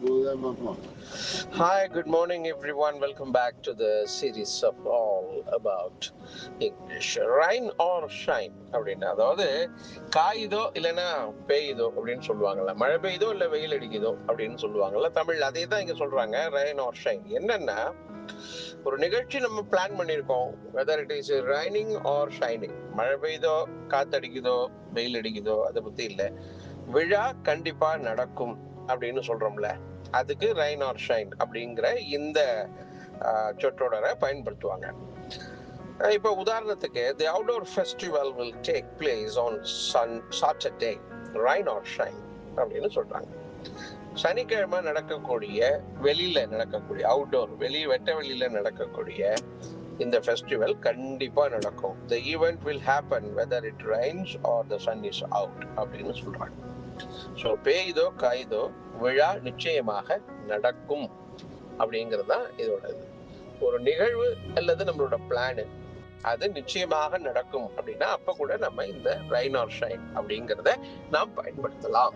Hi, good morning, everyone. Welcome back to the series of all about English. Rain or shine அப்படின்னா, அதாவது காயுதோ இல்லைன்னா பெய்யுதோ அப்படின்னு சொல்லுவாங்கல்ல, மழை பெய்யுதோ இல்லை வெயில் அடிக்குதோ அப்படின்னு சொல்லுவாங்கல்ல தமிழ்ல. அதே தான் இங்க சொல்றாங்க, ரெயின் ஆர் ஷைன். என்னன்னா, ஒரு நிகழ்ச்சி நம்ம பிளான் பண்ணியிருக்கோம், whether it is raining R shining, மழை பெய்யுதோ காத்தடிக்குதோ வெயில் அடிக்குதோ அதை பத்தி இல்லை, விழா கண்டிப்பா நடக்கும் அப்படின்னு சொல்றோம்ல, அதுக்கு ரெயின் ஆர் ஷைன் அப்படிங்கிற இந்த சொற்றொடரை பயன்படுத்துவாங்க. இப்போ உதாரணத்துக்கு, the outdoor festival will take place on Saturday, rain or shine அப்படின்னு சொல்றாங்க. சனிக்கிழமை நடக்கக்கூடிய, வெளியில நடக்கக்கூடிய, அவுட்டோர் வெட்ட வெளியில நடக்கக்கூடிய இந்த ஃபெஸ்டிவல் கண்டிப்பா நடக்கும். The event will happen whether it rains or the sun is out அப்படின்னு சொல்றாங்க. ஸோ பெய்தோ காய்தோ விழா நிச்சயமாக நடக்கும் அப்படிங்கிறது தான் இதோட இது. ஒரு நிகழ்வு அல்லது நம்மளோட பிளானு அது நிச்சயமாக நடக்கும் அப்படின்னா அப்ப கூட நம்ம இந்த ரெயின் ஆர் ஷைன் அப்படிங்கிறத நாம் பயன்படுத்தலாம்.